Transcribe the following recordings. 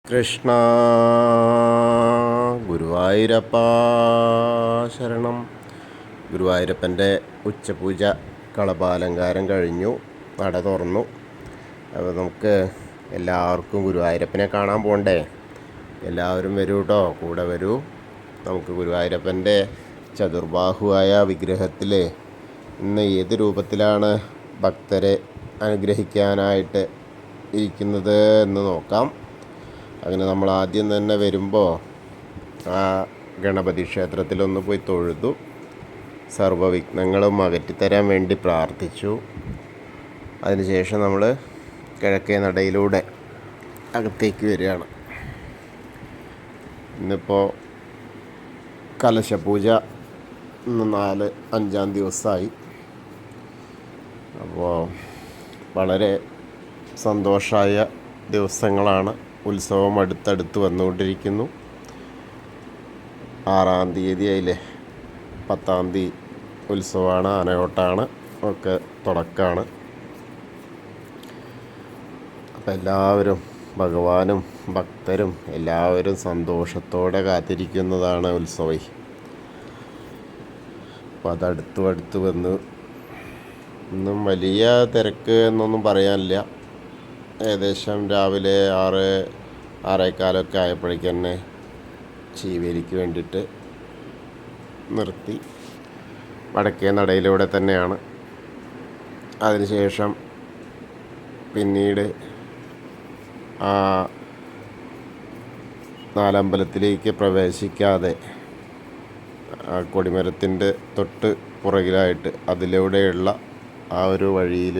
കൃഷ്ണ ഗുരുവായൂരപ്പ ശരണം. ഗുരുവായൂരപ്പൻ്റെ ഉച്ചപൂജ കളഭാലങ്കാരം കഴിഞ്ഞു, നട തുറന്നു. അപ്പോൾ നമുക്ക് എല്ലാവർക്കും ഗുരുവായൂരപ്പനെ കാണാൻ പോകണ്ടേ? എല്ലാവരും വരൂ കേട്ടോ, കൂടെ വരൂ. നമുക്ക് ഗുരുവായൂരപ്പൻ്റെ ചതുർബാഹുവായ വിഗ്രഹത്തിൽ ഇന്ന് ഏത് രൂപത്തിലാണ് ഭക്തരെ അനുഗ്രഹിക്കാനായിട്ട് ഇരിക്കുന്നത് എന്ന് നോക്കാം. അങ്ങനെ നമ്മൾ ആദ്യം തന്നെ വരുമ്പോൾ ആ ഗണപതി ക്ഷേത്രത്തിലൊന്ന് പോയി തൊഴുതു, സർവ്വവിഘ്നങ്ങളും അകറ്റിത്തരാൻ വേണ്ടി പ്രാർത്ഥിച്ചു. അതിനുശേഷം നമ്മൾ കിഴക്കേ നടയിലൂടെ അകത്തേക്ക് വരികയാണ്. ഇന്നിപ്പോൾ കലശപൂജ ഇന്ന് 5-ാം ദിവസമായി. അപ്പോൾ വളരെ സന്തോഷമായ ദിവസങ്ങളാണ്. ഉത്സവം അടുത്തടുത്ത് വന്നുകൊണ്ടിരിക്കുന്നു. 6-ാം തീയതി ആയില്ലേ, 10-ാം തീയതി ഉത്സവമാണ്, ആനയോട്ടാണ്, ഒക്കെ തുടക്കമാണ്. അപ്പം എല്ലാവരും, ഭഗവാനും ഭക്തരും എല്ലാവരും സന്തോഷത്തോടെ കാത്തിരിക്കുന്നതാണ് ഉത്സവം. അപ്പോൾ അതടുത്ത് വന്ന് ഇന്നും വലിയ തിരക്ക് എന്നൊന്നും പറയാനില്ല. ഏകദേശം രാവിലെ 6-6:15 ആയപ്പോഴേക്ക് തന്നെ ശീവേലിക്ക് വേണ്ടിയിട്ട് നിർത്തി. വടക്കേ നടയിലൂടെ തന്നെയാണ്. അതിനുശേഷം പിന്നീട് ആ നാലമ്പലത്തിലേക്ക് പ്രവേശിക്കാതെ ആ കൊടിമരത്തിൻ്റെ തൊട്ട് പുറകിലായിട്ട് അതിലൂടെയുള്ള ആ ഒരു വഴിയിൽ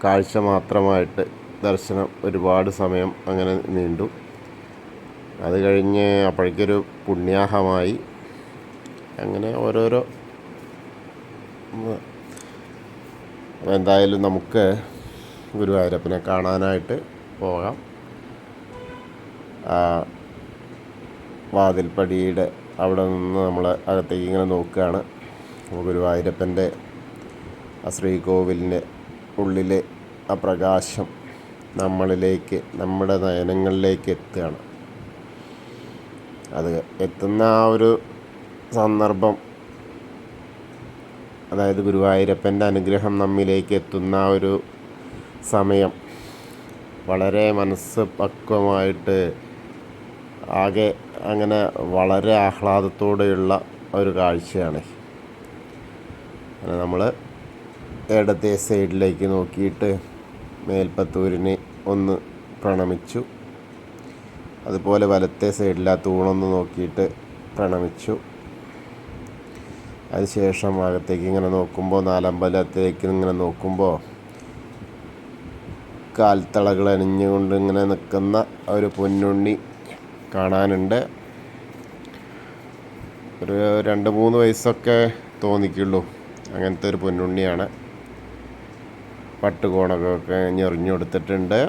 കാഴ്ച മാത്രമായിട്ട് ദർശനം ഒരുപാട് സമയം അങ്ങനെ നീണ്ടു. അത് കഴിഞ്ഞ് അപ്പോഴേക്കൊരു പുണ്യാഹമായി. അങ്ങനെ ഓരോരോ എന്തായാലും നമുക്ക് ഗുരുവായൂരപ്പനെ കാണാനായിട്ട് പോകാം. വാതിൽപ്പടിയുടെ അവിടെ നിന്ന് നമ്മൾ അകത്തേക്ക് ഇങ്ങനെ നോക്കുകയാണ്. ഗുരുവായൂരപ്പൻ്റെ ആ ശ്രീകോവിലിൻ്റെ ഉള്ളിലെ ആ പ്രകാശം നമ്മളിലേക്ക്, നമ്മുടെ നയനങ്ങളിലേക്ക് എത്തുകയാണ്. അത് എത്തുന്ന ആ ഒരു സന്ദർഭം, അതായത് ഗുരുവായൂരപ്പൻ്റെ അനുഗ്രഹം നമ്മിലേക്ക് എത്തുന്ന ആ ഒരു സമയം വളരെ മനസ്സ് പക്വമായിട്ട് ആകെ അങ്ങനെ വളരെ ആഹ്ലാദത്തോടെയുള്ള ഒരു കാഴ്ചയാണ്. നമ്മൾ ഇടത്തെ സൈഡിലേക്ക് നോക്കിയിട്ട് മേൽപ്പത്തൂരിനെ ഒന്ന് പ്രണമിച്ചു. അതുപോലെ വലത്തെ സൈഡിൽ ആ തൂണൊന്ന് നോക്കിയിട്ട് പ്രണമിച്ചു. അതിനുശേഷം അകത്തേക്ക് ഇങ്ങനെ നോക്കുമ്പോൾ, നാലമ്പലത്തേക്ക് ഇങ്ങനെ നോക്കുമ്പോൾ കാൽത്തളകൾ അണിഞ്ഞുകൊണ്ട് ഇങ്ങനെ നിൽക്കുന്ന ഒരു പൊന്നുണ്ണി കാണാനുണ്ട്. ഒരു 2-3 വയസ്സൊക്കെ തോന്നിക്കുള്ളൂ, അങ്ങനത്തെ ഒരു പൊന്നുണ്ണിയാണ്. പട്ടുകോണൊക്കെ ഞെറിഞ്ഞു കൊടുത്തിട്ടുണ്ട്.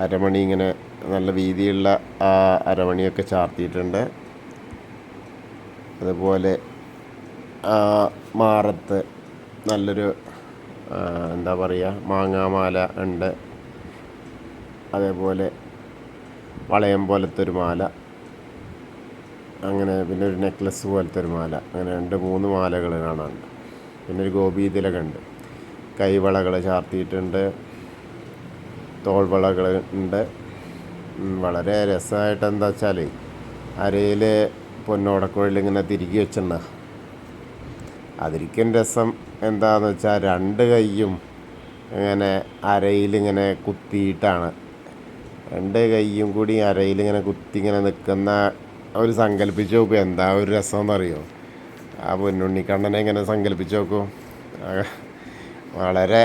അരമണി ഇങ്ങനെ നല്ല വീതിയുള്ള ആ അരമണിയൊക്കെ ചാർത്തിയിട്ടുണ്ട്. അതുപോലെ മാറത്ത് നല്ലൊരു എന്താ പറയുക, മാങ്ങാമാല ഉണ്ട്. അതേപോലെ വളയം പോലത്തെ ഒരു മാല, അങ്ങനെ പിന്നെ ഒരു നെക്ലസ് പോലത്തെ ഒരു മാല, അങ്ങനെ 2-3 മാലകൾ കാണാനുണ്ട്. പിന്നെ ഒരു ഗോപീതിലക ഉണ്ട്. കൈവളകൾ ചാർത്തിയിട്ടുണ്ട്, തോൾവളകൾ ഉണ്ട്. വളരെ രസമായിട്ട് എന്താ വെച്ചാൽ അരയിൽ പൊന്നോടക്കുഴൽ ഇങ്ങനെ തിരികെ വെച്ചിട്ടുണ്ട്. അതിരിക്കും രസം എന്താണെന്ന് വെച്ചാൽ 2 കൈയും ഇങ്ങനെ അരയിലിങ്ങനെ കുത്തിയിട്ടാണ്, 2 കൈയും കൂടി അരയിലിങ്ങനെ കുത്തി ഇങ്ങനെ നിൽക്കുന്ന ഒരു സങ്കല്പിച്ച് നോക്കും. എന്താ ഒരു രസമെന്നറിയോ? ആ പൊന്നുണ്ണിക്കണ്ണനെ ഇങ്ങനെ സങ്കല്പിച്ച് നോക്കൂ. വളരെ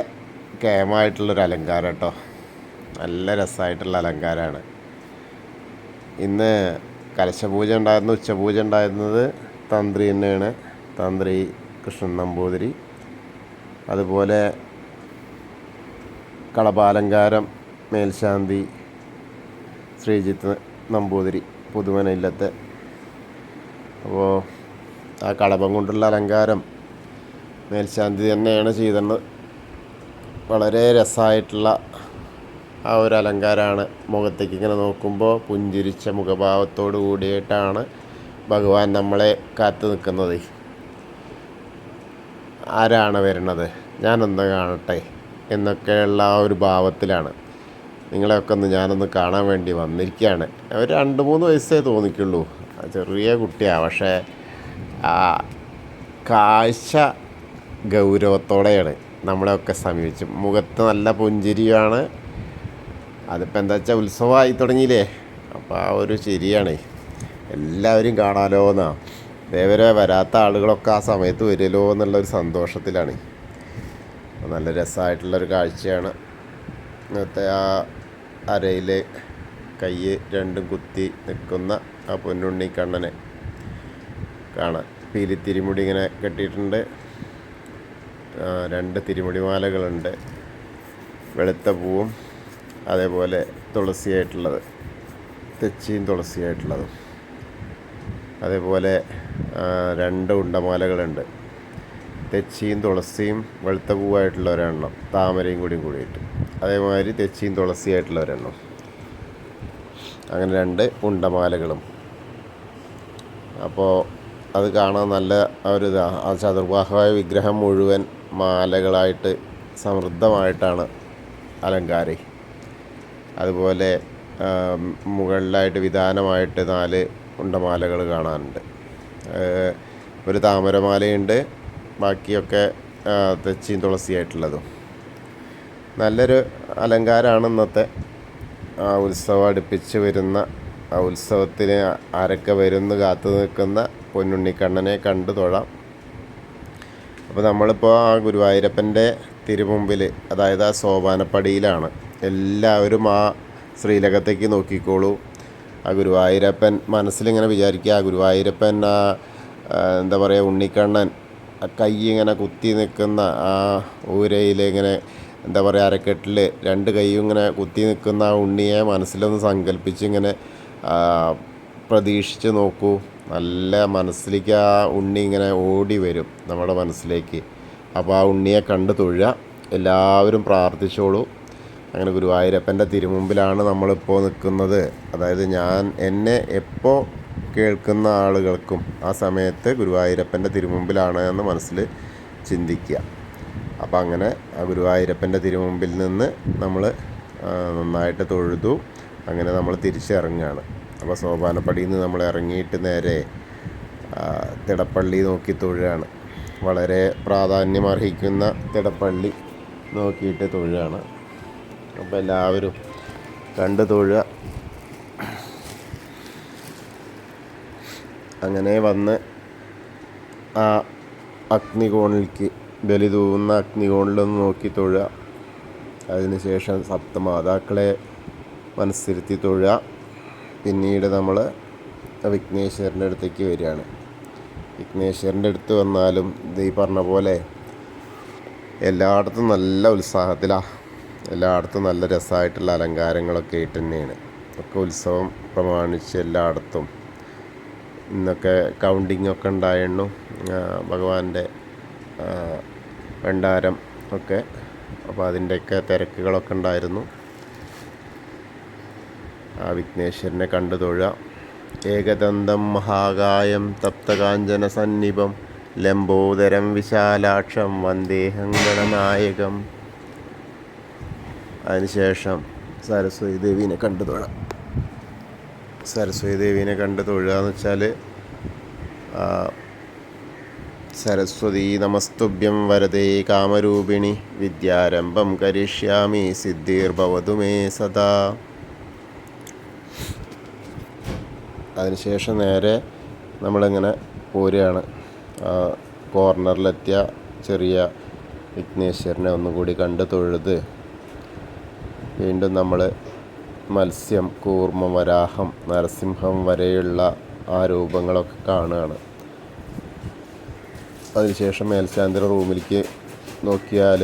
കേമായിട്ടുള്ളൊരു അലങ്കാരം കേട്ടോ, നല്ല രസമായിട്ടുള്ള അലങ്കാരമാണ്. ഇന്ന് കലശപൂജ ഉണ്ടായിരുന്നു, ഉച്ചപൂജ ഉണ്ടായിരുന്നത് തന്ത്രി തന്നെയാണ്, തന്ത്രി കൃഷ്ണൻ നമ്പൂതിരി. അതുപോലെ കളഭാലങ്കാരം മേൽശാന്തി ശ്രീജിത്ത് നമ്പൂതിരി, പുതുമന ഇല്ലത്തെ. അപ്പോൾ ആ കളഭം കൊണ്ടുള്ള അലങ്കാരം മേൽശാന്തി തന്നെയാണ് ചെയ്തത്. വളരെ രസമായിട്ടുള്ള ആ ഒരു അലങ്കാരമാണ്. മുഖത്തേക്ക് ഇങ്ങനെ നോക്കുമ്പോൾ പുഞ്ചിരിച്ച മുഖഭാവത്തോട് കൂടിയിട്ടാണ് ഭഗവാൻ നമ്മളെ കാത്തു നിൽക്കുന്നത്. ആരാണ് വരുന്നത്, ഞാനൊന്ന് കാണട്ടെ എന്നൊക്കെയുള്ള ആ ഒരു ഭാവത്തിലാണ് നിങ്ങളെയൊക്കെ ഞാനൊന്ന് കാണാൻ വേണ്ടി വന്നിരിക്കുകയാണ്. ഒരു 2-3 വയസ്സേ തോന്നിക്കുള്ളൂ, ചെറിയ കുട്ടിയാണ്. പക്ഷേ ആ കാഴ്ച ഗൗരവത്തോടെയാണ് നമ്മളെയൊക്കെ സമീപിച്ചു. മുഖത്ത് നല്ല പുഞ്ചിരിയാണ്. അതിപ്പോൾ എന്താ വെച്ചാൽ ഉത്സവമായി തുടങ്ങിയില്ലേ, അപ്പോൾ ആ ഒരു ചിരിയാണ്. എല്ലാവരും കാണാമല്ലോ എന്നാണ്. ദേവരെ വരാത്ത ആളുകളൊക്കെ ആ സമയത്ത് വരുമല്ലോ എന്നുള്ളൊരു സന്തോഷത്തിലാണ്. നല്ല രസമായിട്ടുള്ളൊരു കാഴ്ചയാണ്. ഇന്നത്തെ ആ അരയിൽ കൈ രണ്ടും കുത്തി നിൽക്കുന്ന ആ പൊന്നുണ്ണിക്കണ്ണനെ കാണാൻ. പീലിത്തിരിമുടി ഇങ്ങനെ കെട്ടിയിട്ടുണ്ട്. 2 തിരുമുടിമാലകളുണ്ട്, വെളുത്ത പൂവും അതേപോലെ തുളസിയായിട്ടുള്ളത്, തെച്ചിയും തുളസിയായിട്ടുള്ളതും. അതേപോലെ 2 ഉണ്ടമാലകളുണ്ട്, തെച്ചിയും തുളസിയും വെളുത്ത പൂവായിട്ടുള്ള ഒരെണ്ണം, താമരയും കൂടിയിട്ട്. അതേമാതിരി തെച്ചിയും തുളസിയായിട്ടുള്ള ഒരെണ്ണം. അങ്ങനെ 2 ഉണ്ടമാലകളും. അപ്പോൾ അത് കാണാൻ നല്ല ഒരു ഇതാണ്. ആ ചതുർബാഹുവായ വിഗ്രഹം മുഴുവൻ മാലകളായിട്ട് സമൃദ്ധമായിട്ടാണ് അലങ്കാരം. അതുപോലെ മുകളിലായിട്ട് വിധാനമായിട്ട് 4 ഉണ്ടമാലകൾ കാണാനുണ്ട്. ഒരു താമരമാലയുണ്ട്, ബാക്കിയൊക്കെ തെച്ചിയും തുളസിയായിട്ടുള്ളതും. നല്ലൊരു അലങ്കാരമാണ് ഇന്നത്തെ ആ ഉത്സവം അടുപ്പിച്ച് വരുന്ന ആ ഉത്സവത്തിന് ആരൊക്കെ വരുന്നു കാത്തു നിൽക്കുന്ന പൊന്നുണ്ണിക്കണ്ണനെ കണ്ടു തൊഴാം. അപ്പോൾ നമ്മളിപ്പോൾ ആ ഗുരുവായൂരപ്പൻ്റെ തിരുമുമ്പിൽ, അതായത് ആ സോപാനപ്പടിയിലാണ്. എല്ലാവരും ആ ശ്രീലകത്തേക്ക് നോക്കിക്കോളൂ. ആ ഗുരുവായൂരപ്പൻ മനസ്സിലിങ്ങനെ വിചാരിക്കുക, ആ ഗുരുവായൂരപ്പൻ എന്താ പറയുക, ഉണ്ണിക്കണ്ണൻ കൈ ഇങ്ങനെ കുത്തി നിൽക്കുന്ന ആ ഊരയിൽ ഇങ്ങനെ എന്താ പറയുക, അരക്കെട്ടിൽ 2 കൈയും ഇങ്ങനെ കുത്തി നിൽക്കുന്ന ആ ഉണ്ണിയെ മനസ്സിലൊന്ന് സങ്കല്പിച്ച് ഇങ്ങനെ പ്രതീക്ഷിച്ച് നോക്കൂ. നല്ല മനസ്സിലേക്ക് ആ ഉണ്ണി ഇങ്ങനെ ഓടി വരും നമ്മുടെ മനസ്സിലേക്ക്. അപ്പോൾ ആ ഉണ്ണിയെ കണ്ട് തൊഴുക. എല്ലാവരും പ്രാർത്ഥിച്ചോളൂ. അങ്ങനെ ഗുരുവായൂരപ്പൻ്റെ തിരുമുമ്പിലാണ് നമ്മളിപ്പോൾ നിൽക്കുന്നത്. അതായത് എന്നെ എപ്പോൾ കേൾക്കുന്ന ആളുകൾക്കും ആ സമയത്ത് ഗുരുവായൂരപ്പൻ്റെ തിരുമുമ്പിലാണ് എന്ന് മനസ്സിൽ ചിന്തിക്കുക. അപ്പോൾ അങ്ങനെ ആ ഗുരുവായൂരപ്പൻ്റെ തിരുമുമ്പിൽ നിന്ന് നമ്മൾ നന്നായിട്ട് തൊഴുതു. അങ്ങനെ നമ്മൾ തിരിച്ചിറങ്ങുകയാണ്. അപ്പോൾ സോപാനപ്പടിയിൽ നിന്ന് നമ്മൾ ഇറങ്ങിയിട്ട് നേരെ തിടപ്പള്ളി നോക്കി തൊഴുകയാണ്. വളരെ പ്രാധാന്യമർഹിക്കുന്ന തിടപ്പള്ളി നോക്കിയിട്ട് തൊഴുകയാണ്. അപ്പോൾ എല്ലാവരും കണ്ട് തൊഴുക. അങ്ങനെ വന്ന് ആ അഗ്നികോണിലേക്ക്, ബലി തൂവുന്ന അഗ്നികോണിലൊന്ന് നോക്കി തൊഴുക. അതിനുശേഷം സപ്തമാതാക്കളെ മനസ്സിരുത്തി തൊഴുക. പിന്നീട് നമ്മൾ വിഘ്നേശ്വരൻ്റെ അടുത്തേക്ക് വരികയാണ്. വിഘ്നേശ്വരൻ്റെ അടുത്ത് വന്നാലും ഇത് ഈ പറഞ്ഞ പോലെ എല്ലായിടത്തും നല്ല ഉത്സാഹത്തിലാണ്. എല്ലായിടത്തും നല്ല രസമായിട്ടുള്ള അലങ്കാരങ്ങളൊക്കെ ആയിട്ട് തന്നെയാണ്. ഒക്കെ ഉത്സവം പ്രമാണിച്ച് എല്ലായിടത്തും ഇന്നൊക്കെ കൗണ്ടിങ് ഒക്കെ ഉണ്ടായിരുന്നു. ഭഗവാന്റെ ഭണ്ഡാരം ഒക്കെ. അപ്പോൾ അതിൻ്റെയൊക്കെ തിരക്കുകളൊക്കെ ഉണ്ടായിരുന്നു. ആ വിഘ്നേശ്വരനെ കണ്ടു തൊഴുക. ഏകദന്തം മഹാകായം തപ്തകാഞ്ചന സന്നിഭം ലംബോദരം വിശാലാക്ഷം വന്ദേഹം ഗണനായകം. അതിനുശേഷം സരസ്വതി ദേവീനെ കണ്ടു തൊഴാം. സരസ്വതി ദേവീനെ കണ്ട് തൊഴുക എന്ന് വെച്ചാൽ സരസ്വതി നമസ്തുഭ്യം വരദേ കാമരൂപിണി വിദ്യാരംഭം കരിഷ്യാമി സിദ്ധിർഭവതു മേ സദാ. അതിനുശേഷം നേരെ നമ്മളിങ്ങനെ പോരുകയാണ്. കോർണറിലെത്തിയ ചെറിയ വിഘ്നേശ്വരനെ ഒന്നുകൂടി കണ്ട് തൊഴുത് വീണ്ടും നമ്മൾ മത്സ്യം, കൂർമ്മ, വരാഹം, നരസിംഹം വരെയുള്ള ആ രൂപങ്ങളൊക്കെ കാണുകയാണ്. അതിനുശേഷം മേൽശാന്തി റൂമിലേക്ക് നോക്കിയാൽ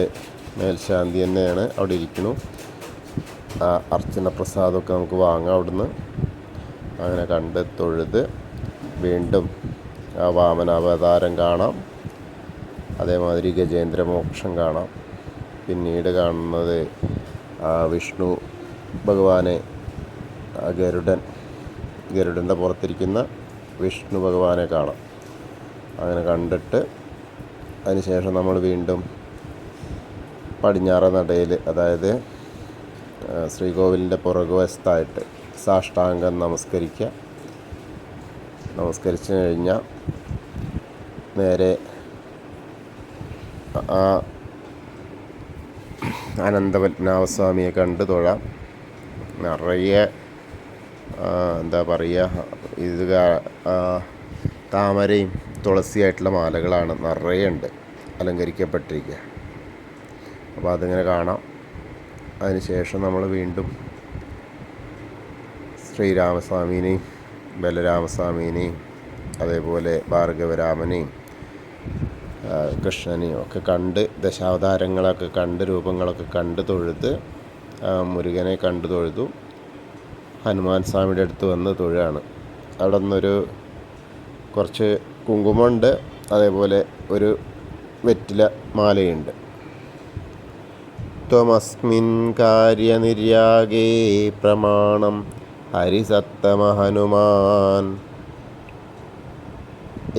മേൽശാന്തി തന്നെയാണ് അവിടെ ഇരിക്കുന്നു. ആ അർച്ചന പ്രസാദമൊക്കെ നമുക്ക് വാങ്ങാം അവിടുന്ന്. അങ്ങനെ കണ്ട് തൊഴുത് വീണ്ടും ആ വാമനാവതാരം കാണാം. അതേമാതിരി ഗജേന്ദ്രമോക്ഷം കാണാം. പിന്നീട് കാണുന്നത് വിഷ്ണു ഭഗവാനെ ഗരുഡൻ്റെ പുറത്തിരിക്കുന്ന വിഷ്ണു ഭഗവാനെ കാണാം. അങ്ങനെ കണ്ടിട്ട് അതിനുശേഷം നമ്മൾ വീണ്ടും പടിഞ്ഞാറ നടയിൽ, അതായത് ശ്രീകോവിലിൻ്റെ പുറകുവശത്തായിട്ട് സാഷ്ടാംഗം നമസ്കരിച്ച് കഴിഞ്ഞാൽ നേരെ ആ അനന്തപത്മനാഭസ്വാമിയെ കണ്ട് തൊഴാം. നിറയെ എന്താ പറയുക, ഇത് താമരയും തുളസിയായിട്ടുള്ള മാലകളാണ് നിറയെ ഉണ്ട്, അലങ്കരിക്കപ്പെട്ടിരിക്കുക. അപ്പോൾ അതിങ്ങനെ കാണാം. അതിനുശേഷം നമ്മൾ വീണ്ടും ശ്രീരാമസ്വാമീനെയും ബലരാമസ്വാമീനെയും അതേപോലെ ഭാർഗവരാമനെയും കൃഷ്ണനെയും ഒക്കെ കണ്ട്, ദശാവതാരങ്ങളൊക്കെ കണ്ട്, രൂപങ്ങളൊക്കെ കണ്ട് തൊഴുത്, മുരുകനെ കണ്ടു തൊഴുതു ഹനുമാൻ സ്വാമിയുടെ അടുത്ത് വന്ന് തൊഴുകയാണ്. അവിടെ നിന്നൊരു കുറച്ച് കുങ്കുമമുണ്ട്, അതേപോലെ ഒരു വെറ്റില മാലയുണ്ട്. ത്വമസ്മിൻ കാര്യനിര്യാഗേ പ്രമാണം ഹരിസത്തമ ഹനുമാൻ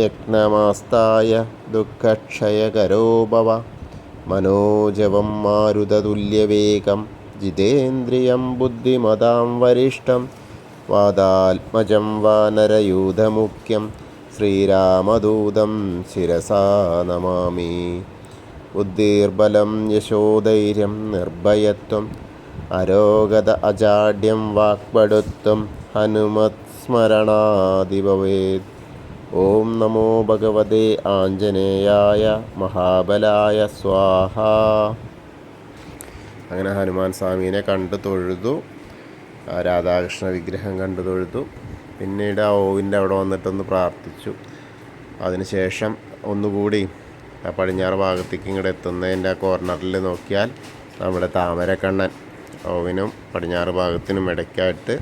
യജ്ഞമാസ്തായ ദുഃഖക്ഷയകരോ ഭവ മനോജവം മാരുതതുല്യവേഗം ജിതേന്ദ്രിയം ബുദ്ധിമതാം വരിഷ്ഠം വാദാത്മജം വാനരയൂഥമുഖ്യം ശ്രീരാമദൂതം ശിരസാ നമാമി. ബുദ്ധിർബലം യശോധൈര്യം നിർഭയത്വം അരോഗത അജാഡ്യം വാക്പടുത്വം ഹനുമത് സ്മരണാദി ഭവേത്. ഓം നമോ ഭഗവതേ ആഞ്ജനേയായ മഹാബലായ സ്വാഹ. അങ്ങനെ ഹനുമാൻ സ്വാമീനെ കണ്ടു തൊഴുതു, രാധാകൃഷ്ണ വിഗ്രഹം കണ്ടു തൊഴുതു. പിന്നീട് ആ ഓവിൻ്റെ അവിടെ വന്നിട്ടൊന്ന് പ്രാർത്ഥിച്ചു. അതിനുശേഷം ഒന്നുകൂടി പടിഞ്ഞാറ് ഭാഗത്തേക്ക് ഇങ്ങോട്ട് എത്തുന്നതിൻ്റെ ആ കോർണറിൽ നോക്കിയാൽ നമ്മുടെ താമരക്കണ്ണൻ, ഓവിനും പടിഞ്ഞാറ് ഭാഗത്തിനും ഇടയ്ക്കായിട്ട്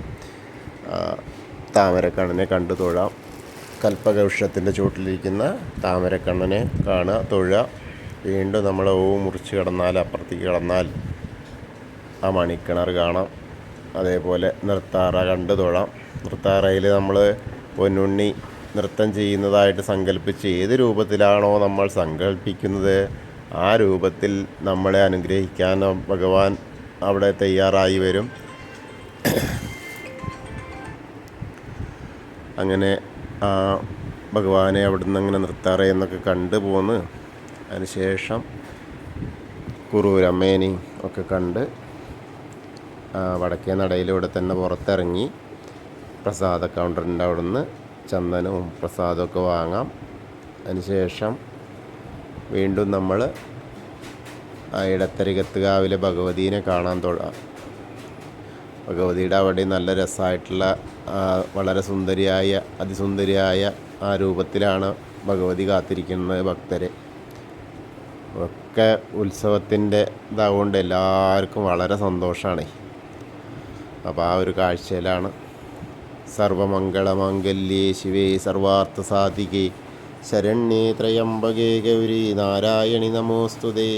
താമരക്കണ്ണനെ കണ്ടു തൊഴാം. കൽപ്പകവൃക്ഷത്തിൻ്റെ ചുവട്ടിലിരിക്കുന്ന താമരക്കണ്ണനെ കാണുക, തൊഴുക. വീണ്ടും നമ്മൾ ഓവ് മുറിച്ച് കിടന്നാൽ, അപ്പുറത്തേക്ക് കിടന്നാൽ ആ മണിക്കിണർ കാണാം. അതേപോലെ നൃത്താറ കണ്ട് തൊഴാം. നൃത്താറയിൽ നമ്മൾ പൊന്നുണ്ണി നൃത്തം ചെയ്യുന്നതായിട്ട് സങ്കല്പിച്ച് ഏത് രൂപത്തിലാണോ നമ്മൾ സങ്കല്പിക്കുന്നത് ആ രൂപത്തിൽ നമ്മളെ അനുഗ്രഹിക്കാൻ ഭഗവാൻ അവിടെ തയ്യാറായി വരും. അങ്ങനെ ആ ഭഗവാനെ അവിടെ നിന്ന് അങ്ങനെ നൃത്താറയെന്നൊക്കെ കണ്ടു പോന്ന് അതിനുശേഷം കുറൂരമ്മേനെയും ഒക്കെ കണ്ട് വടക്കേ നടയിലൂടെ തന്നെ പുറത്തിറങ്ങി പ്രസാദ കൗണ്ടറിൻ്റെ അവിടെ നിന്ന് ചന്ദനവും പ്രസാദമൊക്കെ വാങ്ങാം. അതിനുശേഷം വീണ്ടും നമ്മൾ ഇടത്തരികത്തുകാവിലെ ഭഗവതീനെ കാണാൻ തൊഴാം. ഭഗവതിയുടെ അവിടെ നല്ല രസമായിട്ടുള്ള വളരെ സുന്ദരിയായ അതിസുന്ദരിയായ ആ രൂപത്തിലാണ് ഭഗവതി കാത്തിരിക്കുന്നത് ഭക്തരെ. ഒക്കെ ഉത്സവത്തിൻ്റെ ഇതാകൊണ്ട് എല്ലാവർക്കും വളരെ സന്തോഷമാണ്. അപ്പോൾ ആ ഒരു കാഴ്ചയിലാണ്. സർവമംഗളമാംഗല്യേ ശിവേ സർവാർത്ഥ സാധികേ ശരണ്യേ ത്രയംബകേ ഗൗരി നാരായണി നമോസ്തുതേ.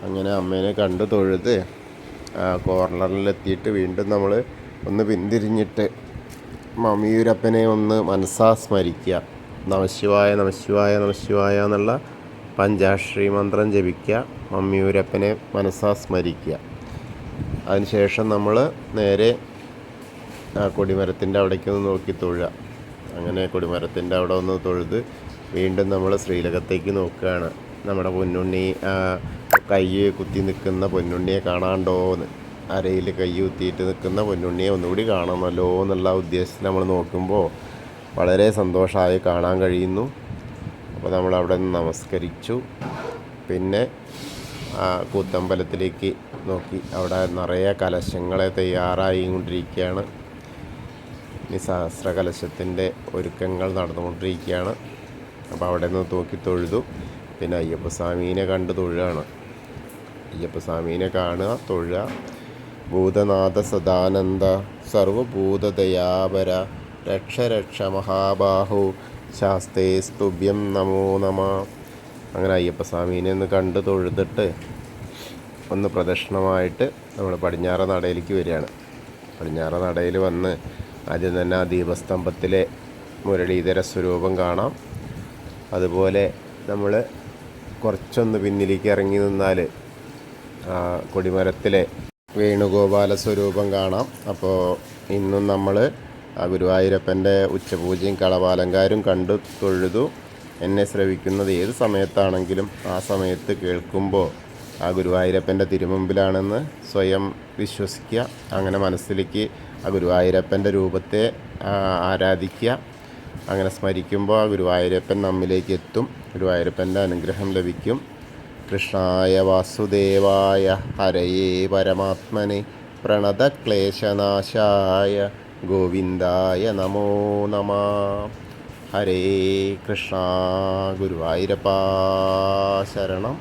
അങ്ങനെ അമ്മേനെ കണ്ടു തൊഴുത് കോർണറിലെത്തിയിട്ട് വീണ്ടും നമ്മൾ ഒന്ന് പിന്തിരിഞ്ഞിട്ട് മമ്മിയൂരപ്പനെ ഒന്ന് മനസ്സാ സ്മരിക്കുക. നമശിവായ നമശിവായ നമശിവായ എന്നുള്ള പഞ്ചാക്ഷരി മന്ത്രം ജപിക്കുക. മമ്മിയൂരപ്പനെ മനസ്സാ സ്മരിക്കുക. അതിനുശേഷം നമ്മൾ നേരെ കൊടിമരത്തിൻ്റെ അവിടേക്കൊന്ന് നോക്കി തൊഴുക. അങ്ങനെ കൊടിമരത്തിൻ്റെ അവിടെ ഒന്ന് തൊഴുത് വീണ്ടും നമ്മൾ ശ്രീലകത്തേക്ക് നോക്കുകയാണ്. നമ്മുടെ പൊന്നുണ്ണി കൈ കുത്തി നിൽക്കുന്ന പൊന്നുണ്ണിയെ കാണാണ്ടോന്ന്, അരയിൽ കൈ കുത്തിയിട്ട് നിൽക്കുന്ന പൊന്നുണ്ണിയെ ഒന്നുകൂടി കാണണമല്ലോ എന്നുള്ള ഉദ്ദേശത്തിൽ നമ്മൾ നോക്കുമ്പോൾ വളരെ സന്തോഷമായി കാണാൻ കഴിയുന്നു. അപ്പോൾ നമ്മൾ അവിടെ നിന്ന് നമസ്കരിച്ചു. പിന്നെ കൂത്തമ്പലത്തിലേക്ക് നോക്കി. അവിടെ നിറയെ കലശങ്ങളെ തയ്യാറായി കൊണ്ടിരിക്കുകയാണ്. ഇനി സഹസ്ര കലശത്തിൻ്റെ ഒരുക്കങ്ങൾ നടന്നുകൊണ്ടിരിക്കുകയാണ്. അപ്പോൾ അവിടെ നിന്ന് നോക്കി തൊഴുതു. പിന്നെ അയ്യപ്പസ്വാമീനെ കണ്ട് തൊഴുകയാണ്. അയ്യപ്പസ്വാമീനെ കാണുക, തൊഴുക. ഭൂതനാഥ സദാനന്ദ സർവഭൂതദയാപര രക്ഷ രക്ഷ മഹാബാഹു ശാസ്തേ സ്തുഭ്യം നമോ നമ. അങ്ങനെ അയ്യപ്പസ്വാമീനെ ഒന്ന് കണ്ട് തൊഴുതിട്ട് ഒന്ന് പ്രദക്ഷിണമായിട്ട് നമ്മൾ പടിഞ്ഞാറ നടയിലേക്ക് വരികയാണ്. പടിഞ്ഞാറ നടയിൽ വന്ന് ആദ്യം തന്നെ ആ ദീപസ്തംഭത്തിലെ മുരളീധര സ്വരൂപം കാണാം. അതുപോലെ നമ്മൾ കുറച്ചൊന്ന് പിന്നിലേക്ക് ഇറങ്ങി നിന്നാൽ ആ കൊടിമരത്തിലെ വേണുഗോപാല സ്വരൂപം കാണാം. അപ്പോൾ ഇന്നും നമ്മൾ ആ ഗുരുവായൂരപ്പൻ്റെ ഉച്ചപൂജയും കളവാലങ്കാരും കണ്ടു തൊഴുതു. എന്നെ ശ്രവിക്കുന്നത് ഏത് സമയത്താണെങ്കിലും ആ സമയത്ത് കേൾക്കുമ്പോൾ ആ ഗുരുവായൂരപ്പൻ്റെ തിരുമുമ്പിലാണെന്ന് സ്വയം വിശ്വസിക്കുക. അങ്ങനെ മനസ്സിലേക്ക് ആ ഗുരുവായൂരപ്പൻ്റെ രൂപത്തെ ആരാധിക്കുക. അങ്ങനെ സ്മരിക്കുമ്പോൾ ആ ഗുരുവായൂരപ്പൻ നമ്മിലേക്ക് എത്തും. ഗുരുവായൂരപ്പൻ്റെ അനുഗ്രഹം ലഭിക്കും. കൃഷ്ണായ വാസുദേവായ ഹരയേ പരമാത്മനെ പ്രണതക്ലേശനാശായ ഗോവിന്ദായ നമോ നമഃ. ഹരേ കൃഷ്ണ. ഗുരുവായൂരപ്പ ശരണം.